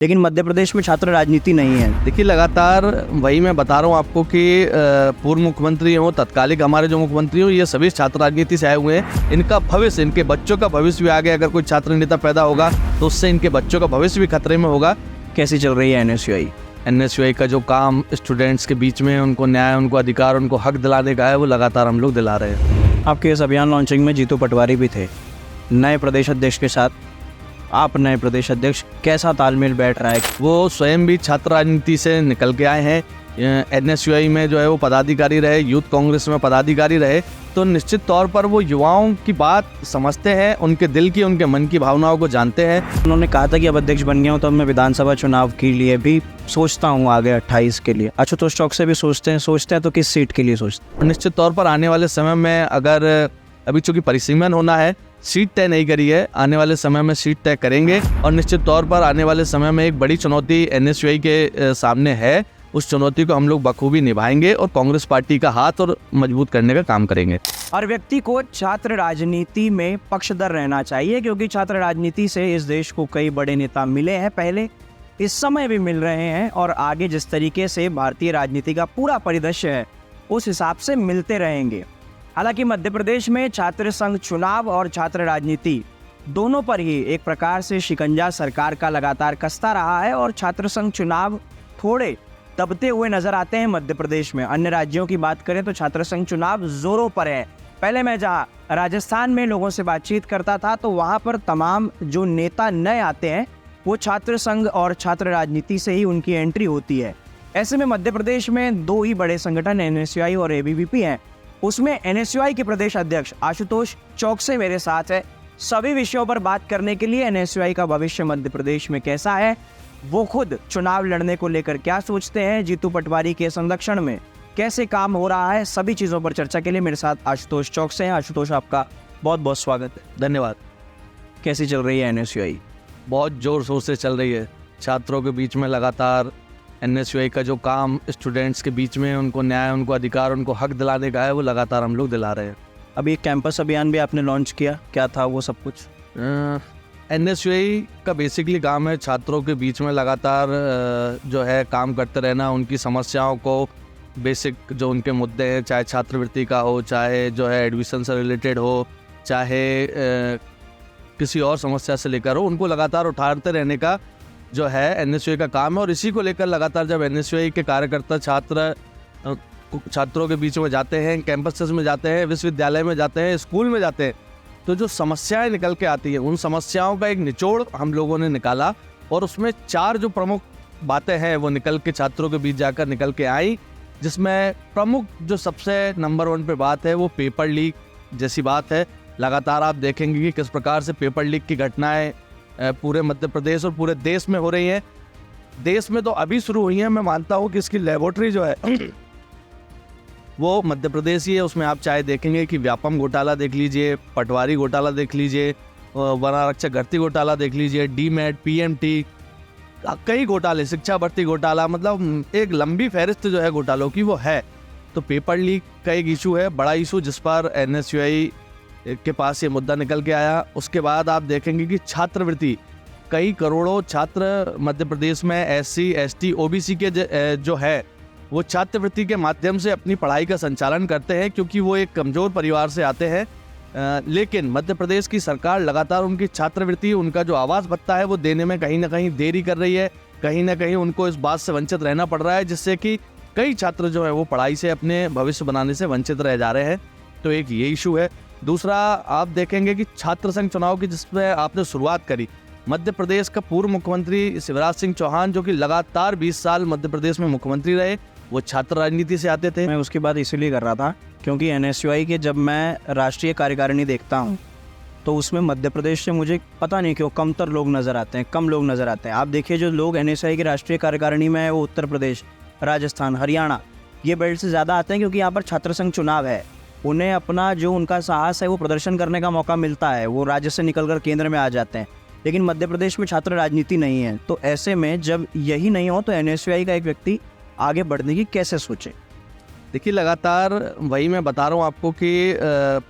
लेकिन मध्य प्रदेश में छात्र राजनीति नहीं है। देखिए, लगातार वही मैं बता रहा हूँ आपको कि पूर्व मुख्यमंत्री हो, तत्कालिक हमारे जो मुख्यमंत्री हो, ये सभी छात्र राजनीति से आए हुए हैं। इनका भविष्य, इनके बच्चों का भविष्य भी आगे अगर कोई छात्र नेता पैदा होगा तो उससे इनके बच्चों का भविष्य भी खतरे में होगा। कैसी चल रही है एनएसयूआई का जो काम स्टूडेंट्स के बीच में उनको न्याय, उनको अधिकार, उनको हक दिलाने का है, वो लगातार हम लोग दिला रहे हैं। आपके इस अभियान लॉन्चिंग में जीतू पटवारी भी थे, नए प्रदेश अध्यक्ष के साथ। आप नए प्रदेश अध्यक्ष, कैसा तालमेल बैठ रहा है? वो स्वयं भी छात्र राजनीति से निकल के आए हैं। एनएसयूआई में जो है वो पदाधिकारी रहे, यूथ कांग्रेस में पदाधिकारी रहे, तो निश्चित तौर पर वो युवाओं की बात समझते हैं, उनके दिल की, उनके मन की भावनाओं को जानते हैं। उन्होंने कहा था कि अब अध्यक्ष बन गया हूँ तो अब मैं विधानसभा चुनाव के लिए भी सोचता हूँ, आगे 28 के लिए। आशुतोष चौक से भी सोचते हैं तो किस सीट के लिए सोचते हैं? निश्चित तौर पर आने वाले समय में, अगर अभी चूंकि परिसीमन होना है, सीट तय नहीं करी है, आने वाले समय में सीट तय करेंगे। और निश्चित तौर पर आने वाले समय में एक बड़ी चुनौती एनएसयूआई के सामने है, उस चुनौती को हम लोग बखूबी निभाएंगे और कांग्रेस पार्टी का हाथ और मजबूत करने का काम करेंगे। हर व्यक्ति को छात्र राजनीति में पक्षधर रहना चाहिए, क्योंकि छात्र राजनीति से इस देश को कई बड़े नेता मिले हैं पहले, इस समय भी मिल रहे हैं, और आगे जिस तरीके से भारतीय राजनीति का पूरा परिदृश्य है उस हिसाब से मिलते रहेंगे। हालांकि मध्य प्रदेश में छात्र संघ चुनाव और छात्र राजनीति दोनों पर ही एक प्रकार से शिकंजा सरकार का लगातार कसता रहा है, और छात्र संघ चुनाव थोड़े दबते हुए नजर आते हैं मध्य प्रदेश में। अन्य राज्यों की बात करें तो छात्र संघ चुनाव जोरों पर है। पहले मैं जहां राजस्थान में लोगों से बातचीत करता था तो वहां पर तमाम जो नेता नए आते हैं वो छात्र संघ और छात्र राजनीति से ही उनकी एंट्री होती है। ऐसे में मध्य प्रदेश में दो ही बड़े संगठन एनएसयूआई और एबीवीपी हैं। उसमें एनएसयूआई के प्रदेश अध्यक्ष आशुतोष चौकसे मेरे साथ है। सभी विषयों पर बात करने के लिए, एनएसयूआई का भविष्य मध्य प्रदेश में कैसा है, वो खुद चुनाव लड़ने को लेकर क्या सोचते हैं, जीतू पटवारी के संरक्षण में कैसे काम हो रहा है, सभी चीज़ों पर चर्चा के लिए मेरे साथ आशुतोष चौकसे हैं। आशुतोष, आपका बहुत बहुत स्वागत है। धन्यवाद। कैसी चल रही है एनएसयूआई? बहुत जोर शोर से चल रही है। छात्रों के बीच में लगातार एनएसयूआई का जो काम स्टूडेंट्स के बीच में उनको न्याय, उनको अधिकार, उनको हक दिलाने का है, वो लगातार हम लोग दिला रहे हैं। अभी एक कैंपस अभियान भी आपने लॉन्च किया, क्या था वो सब कुछ? एनएसयूआई का बेसिकली काम है छात्रों के बीच में लगातार जो है काम करते रहना, उनकी समस्याओं को, बेसिक जो उनके मुद्दे हैं, चाहे छात्रवृत्ति का हो, चाहे जो है एडमिशन से रिलेटेड हो, चाहे किसी और समस्या से लेकर हो, उनको लगातार उठाते रहने का जो है एनएसयूआई का काम है। और इसी को लेकर लगातार जब एनएसयूआई के कार्यकर्ता छात्रों के बीच में जाते हैं, कैंपसेस में जाते हैं, विश्वविद्यालय में जाते हैं, स्कूल में जाते हैं, तो जो समस्याएं निकल के आती हैं, उन समस्याओं का एक निचोड़ हम लोगों ने निकाला, और उसमें 4 जो प्रमुख बातें हैं वो निकल के छात्रों के बीच जाकर निकल के आई। जिसमें प्रमुख जो सबसे नंबर 1 पे बात है वो पेपर लीक जैसी बात है। लगातार आप देखेंगे कि किस प्रकार से पेपर लीक की घटनाएं पूरे मध्य प्रदेश और पूरे देश में हो रही हैं। देश में तो अभी शुरू हुई हैं, मैं मानता हूँ कि इसकी लेबोरेटरी जो है वो मध्य प्रदेश ही है। उसमें आप चाहे देखेंगे कि व्यापम घोटाला देख लीजिए, पटवारी घोटाला देख लीजिए, वन आरक्षक भर्ती घोटाला देख लीजिए, डीमेट, पीएमटी, कई घोटाले, शिक्षा भर्ती घोटाला, मतलब एक लंबी फहरिस्त जो है घोटालों की वो है। तो पेपर लीक का एक इशू है, बड़ा इशू, जिस पर एनएसयूआई के पास ये मुद्दा निकल के आया। उसके बाद आप देखेंगे कि छात्रवृत्ति, कई करोड़ों छात्र मध्य प्रदेश में एससी, एसटी, ओबीसी के जो है वो छात्रवृत्ति के माध्यम से अपनी पढ़ाई का संचालन करते हैं, क्योंकि वो एक कमज़ोर परिवार से आते हैं। लेकिन मध्य प्रदेश की सरकार लगातार उनकी छात्रवृत्ति, उनका जो आवास भत्ता है वो देने में कहीं ना कहीं देरी कर रही है। कहीं ना कहीं उनको इस बात से वंचित रहना पड़ रहा है, जिससे कि कई छात्र जो है वो पढ़ाई से, अपने भविष्य बनाने से वंचित रह जा रहे हैं। तो एक ये इशू है। दूसरा, आप देखेंगे कि छात्र संघ चुनाव की जिसमें आपने शुरुआत करी, मध्य प्रदेश का पूर्व मुख्यमंत्री शिवराज सिंह चौहान, जो कि लगातार 20 साल मध्य प्रदेश में मुख्यमंत्री रहे, वो छात्र राजनीति से आते थे। मैं उसकी बात इसीलिए कर रहा था क्योंकि एनएसयूआई के जब मैं राष्ट्रीय कार्यकारिणी देखता हूँ तो उसमें मध्य प्रदेश से मुझे पता नहीं क्यों कमतर लोग नज़र आते हैं, कम लोग नज़र आते हैं। आप देखिए, जो लोग एनएसयूआई की राष्ट्रीय कार्यकारिणी में है वो उत्तर प्रदेश, राजस्थान, हरियाणा, ये बेल्ट से ज़्यादा आते हैं, क्योंकि यहाँ पर छात्र संघ चुनाव है। उन्हें अपना जो उनका साहस है वो प्रदर्शन करने का मौका मिलता है, वो राज्य से निकलकर केंद्र में आ जाते हैं। लेकिन मध्य प्रदेश में छात्र राजनीति नहीं है, तो ऐसे में जब यही नहीं हो तो एनएसयूआई का एक व्यक्ति आगे बढ़ने की कैसे सोचे? देखिए, लगातार वही मैं बता रहा हूँ आपको कि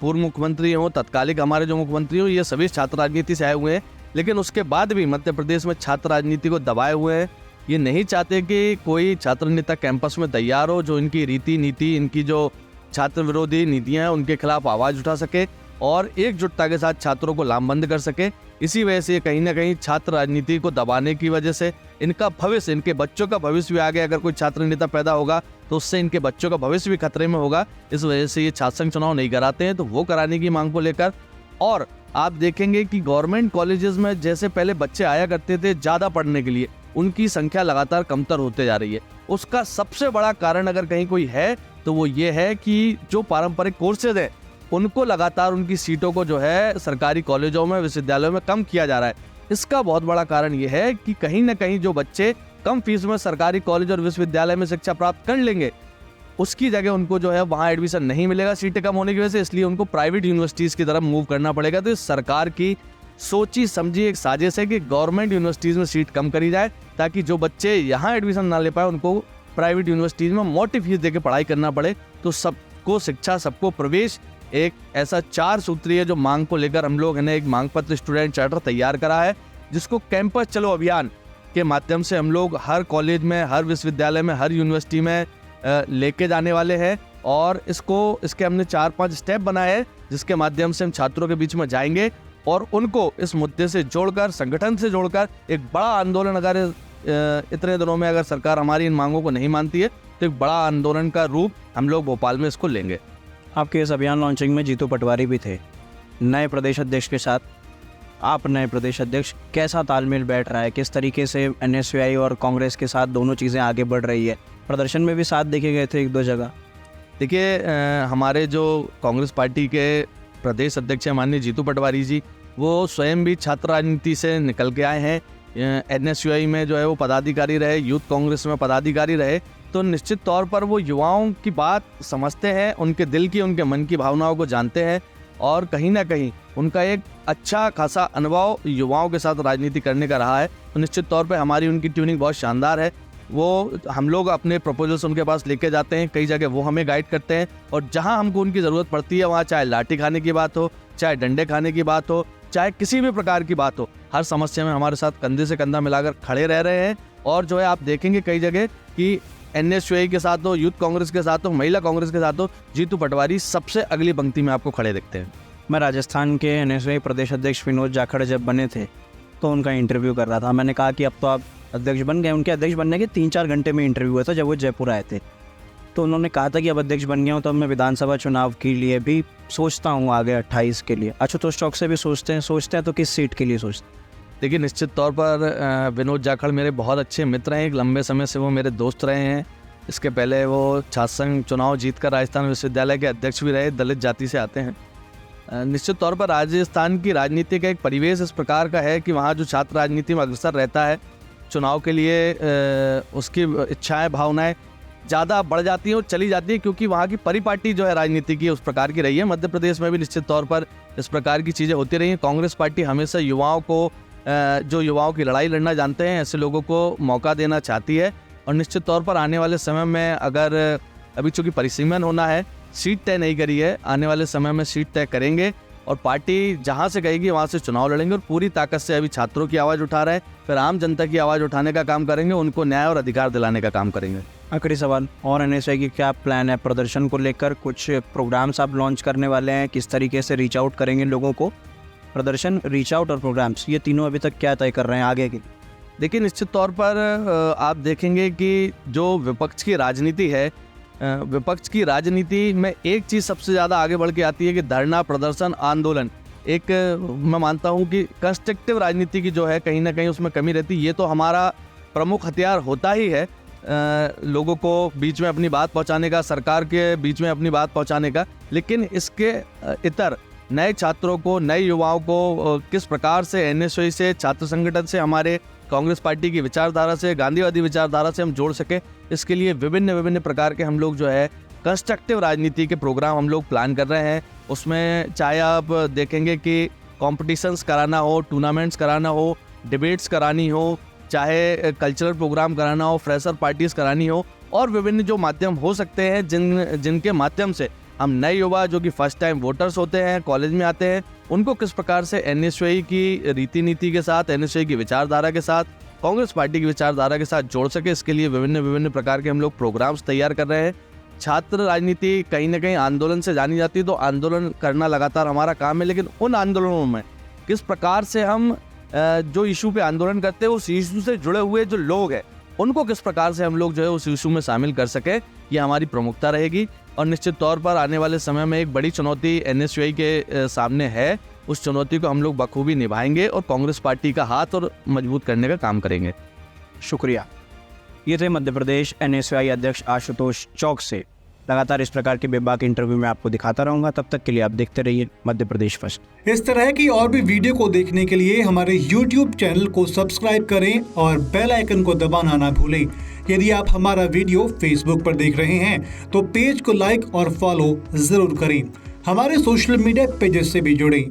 पूर्व मुख्यमंत्री हो, तत्कालिक हमारे जो मुख्यमंत्री हो, ये सभी छात्र राजनीति से आए हुए हैं। लेकिन उसके बाद भी मध्य प्रदेश में छात्र राजनीति को दबाए हुए हैं। ये नहीं चाहते कि कोई छात्र नेता कैंपस में तैयार हो जो इनकी रीति नीति, इनकी जो छात्र विरोधी नीतियां हैं उनके खिलाफ आवाज़ उठा सके और एकजुटता के साथ छात्रों को लामबंद कर सके। इसी वजह से कहीं ना कहीं छात्र राजनीति को दबाने की वजह से इनका भविष्य, इनके बच्चों का भविष्य भी आगे अगर कोई छात्र नेता पैदा होगा तो उससे इनके बच्चों का भविष्य भी खतरे में होगा। इस वजह से ये छात्र संघ चुनाव नहीं कराते हैं, तो वो कराने की मांग को लेकर। और आप देखेंगे कि गवर्नमेंट कॉलेजेस में जैसे पहले बच्चे आया करते थे ज़्यादा पढ़ने के लिए, उनकी संख्या लगातार कमतर होते जा रही है। उसका सबसे बड़ा कारण अगर कहीं कोई है तो वो ये है कि जो पारंपरिक कोर्सेज हैं उनको लगातार उनकी सीटों को जो है सरकारी कॉलेजों में, विश्वविद्यालयों में कम किया जा रहा है। इसका बहुत बड़ा कारण ये है कि कहीं ना कहीं जो बच्चे कम फीस में सरकारी कॉलेज और विश्वविद्यालय में शिक्षा प्राप्त कर लेंगे उसकी जगह उनको जो है वहाँ एडमिशन नहीं मिलेगा सीटें कम होने की वजह से, इसलिए उनको प्राइवेट यूनिवर्सिटीज़ की तरफ मूव करना पड़ेगा। तो इस सरकार की सोची समझी एक साजिश है कि गवर्नमेंट यूनिवर्सिटीज़ में सीट कम करी जाए ताकि जो बच्चे यहाँ एडमिशन ना ले पाए उनको प्राइवेट यूनिवर्सिटीज़ में मोटी फीस देकर पढ़ाई करना पड़े। तो सबको शिक्षा, सबको प्रवेश, एक ऐसा 4 सूत्रीय जो मांग को लेकर हम लोग ने एक मांग पत्र स्टूडेंट चार्टर तैयार करा है, जिसको कैंपस चलो अभियान के माध्यम से हम लोग हर कॉलेज में, हर विश्वविद्यालय में, हर यूनिवर्सिटी में लेके जाने वाले हैं। और इसके हमने 4-5 स्टेप बनाए हैं जिसके माध्यम से हम छात्रों के बीच में जाएंगे और उनको इस मुद्दे से जोड़कर, संगठन से जोड़कर एक बड़ा आंदोलन, अगर इतने दिनों में अगर सरकार हमारी इन मांगों को नहीं मानती है तो एक बड़ा आंदोलन का रूप हम लोग भोपाल में इसको लेंगे। आपके इस अभियान लॉन्चिंग में जीतू पटवारी भी थे, नए प्रदेश अध्यक्ष के साथ। आप नए प्रदेश अध्यक्ष, कैसा तालमेल बैठ रहा है? किस तरीके से एनएसयूआई और कांग्रेस के साथ दोनों चीज़ें आगे बढ़ रही है? प्रदर्शन में भी साथ देखे गए थे 1-2 जगह। देखिए, हमारे जो कांग्रेस पार्टी के प्रदेश अध्यक्ष हैं माननीय जीतू पटवारी जी, वो स्वयं भी छात्र राजनीति से निकल के आए हैं। एनएसयूआई में जो है वो पदाधिकारी रहे, यूथ कांग्रेस में पदाधिकारी रहे, तो निश्चित तौर पर वो युवाओं की बात समझते हैं, उनके दिल की, उनके मन की भावनाओं को जानते हैं और कहीं ना कहीं उनका एक अच्छा खासा अनुभव युवाओं के साथ राजनीति करने का रहा है। तो निश्चित तौर पर हमारी उनकी ट्यूनिंग बहुत शानदार है। वो हम लोग अपने प्रपोजल्स उनके पास लेके जाते हैं, कई जगह वो हमें गाइड करते हैं और जहां हमको उनकी ज़रूरत पड़ती है वहां, चाहे लाठी खाने की बात हो, चाहे डंडे खाने की बात हो, चाहे किसी भी प्रकार की बात हो, हर समस्या में हमारे साथ कंधे से कंधा मिलाकर खड़े रह रहे हैं। और जो है आप देखेंगे कई जगह कि एनएसयूआई के साथ हो, यूथ कांग्रेस के साथ हो, महिला कांग्रेस के साथ हो, जीतू पटवारी सबसे अगली पंक्ति में आपको खड़े दिखते हैं। मैं राजस्थान के एनएसयूआई प्रदेश अध्यक्ष विनोद जाखड़ जब बने थे तो उनका इंटरव्यू कर रहा था। मैंने कहा कि अब तो आप अध्यक्ष बन गए। उनके अध्यक्ष बनने के 3-4 घंटे में इंटरव्यू हुआ था जब वो जयपुर आए थे। तो उन्होंने कहा था कि अब अध्यक्ष बन गया हूँ तो अब मैं विधानसभा चुनाव के लिए भी सोचता हूँ, आगे 28 के लिए। आशुतोष चौक से भी सोचते हैं तो किस सीट के लिए सोचते हैं? देखिए, निश्चित तौर पर विनोद जाखड़ मेरे बहुत अच्छे मित्र हैं, एक लंबे समय से वो मेरे दोस्त रहे हैं। इसके पहले वो छात्र संघ चुनाव जीतकर राजस्थान विश्वविद्यालय के अध्यक्ष भी रहे, दलित जाति से आते हैं। निश्चित तौर पर राजस्थान की राजनीति का एक परिवेश इस प्रकार का है कि वहाँ जो छात्र राजनीति में अग्रसर रहता है, चुनाव के लिए उसकी इच्छाएं, भावनाएं ज़्यादा बढ़ जाती हैं और चली जाती है, क्योंकि वहाँ की परिपाटी जो है राजनीति की उस प्रकार की रही है। मध्य प्रदेश में भी निश्चित तौर पर इस प्रकार की चीज़ें होती रही हैं। कांग्रेस पार्टी हमेशा युवाओं को, जो युवाओं की लड़ाई लड़ना जानते हैं, ऐसे लोगों को मौका देना चाहती है। और निश्चित तौर पर आने वाले समय में, अगर अभी चूँकि परिसीमन होना है, सीट तय नहीं करी है, आने वाले समय में सीट तय करेंगे और पार्टी जहां से कहेगी वहां से चुनाव लड़ेंगे और पूरी ताकत से अभी छात्रों की आवाज़ उठा रहे हैं, फिर आम जनता की आवाज़ उठाने का काम करेंगे, उनको न्याय और अधिकार दिलाने का काम करेंगे। आखिरी सवाल, और एनएसयूआई की क्या प्लान है प्रदर्शन को लेकर? कुछ प्रोग्राम्स आप लॉन्च करने वाले हैं? किस तरीके से रीच आउट करेंगे लोगों को? प्रदर्शन, रीच आउट और प्रोग्राम्स, ये तीनों अभी तक क्या तय कर रहे हैं आगे की? देखिए, निश्चित तौर पर आप देखेंगे कि जो विपक्ष की राजनीति है, विपक्ष की राजनीति में एक चीज़ सबसे ज़्यादा आगे बढ़ के आती है कि धरना, प्रदर्शन, आंदोलन। एक मैं मानता हूँ कि कंस्ट्रक्टिव राजनीति की जो है कहीं ना कहीं उसमें कमी रहती है। ये तो हमारा प्रमुख हथियार होता ही है, लोगों को बीच में अपनी बात पहुँचाने का, सरकार के बीच में अपनी बात पहुँचाने का। लेकिन इसके इतर नए छात्रों को, नए युवाओं को किस प्रकार से एनएसयूआई से, छात्र संगठन से, हमारे कांग्रेस पार्टी की विचारधारा से, गांधीवादी विचारधारा से हम जोड़ सके, इसके लिए विभिन्न प्रकार के हम लोग जो है कंस्ट्रक्टिव राजनीति के प्रोग्राम हम लोग प्लान कर रहे हैं। उसमें चाहे आप देखेंगे कि कॉम्पिटिशन्स कराना हो, टूर्नामेंट्स कराना हो, डिबेट्स करानी हो, चाहे कल्चरल प्रोग्राम कराना हो, फ्रेशर पार्टीज़ करानी हो, और विभिन्न जो माध्यम हो सकते हैं जिनके माध्यम से हम नए युवा जो कि फर्स्ट टाइम वोटर्स होते हैं, कॉलेज में आते हैं, उनको किस प्रकार से एनएसयूआई की रीति नीति के साथ, एनएसयूआई की विचारधारा के साथ, कांग्रेस पार्टी की विचारधारा के साथ जोड़ सके, इसके लिए विभिन्न प्रकार के हम लोग प्रोग्राम्स तैयार कर रहे हैं। छात्र राजनीति कहीं ना कहीं आंदोलन से जानी जाती है, तो आंदोलन करना लगातार हमारा काम है, लेकिन उन आंदोलनों में किस प्रकार से हम जो इशू पे आंदोलन करते हैं, उस इशू से जुड़े हुए जो लोग हैं उनको किस प्रकार से हम लोग जो है उस इशू में शामिल कर सके, ये हमारी प्रमुखता रहेगी। और निश्चित तौर पर आने वाले समय में एक बड़ी चुनौती एनएसयूआई के सामने है, उस चुनौती को हम लोग बखूबी निभाएंगे और कांग्रेस पार्टी का हाथ और मजबूत करने का काम करेंगे। शुक्रिया। ये थे मध्य प्रदेश एनएसयूआई अध्यक्ष आशुतोष चौक से। लगातार इस प्रकार के बेबाक इंटरव्यू में आपको दिखाता रहूंगा, तब तक के लिए आप देखते रहिए मध्य प्रदेश फर्स्ट। इस तरह की और भी वीडियो को देखने के लिए हमारे YouTube चैनल को सब्सक्राइब करें और बेल आइकन को दबाना ना भूलें। यदि आप हमारा वीडियो Facebook पर देख रहे हैं तो पेज को लाइक और फॉलो जरूर करें। हमारे सोशल मीडिया पेजेस से भी जुड़ें।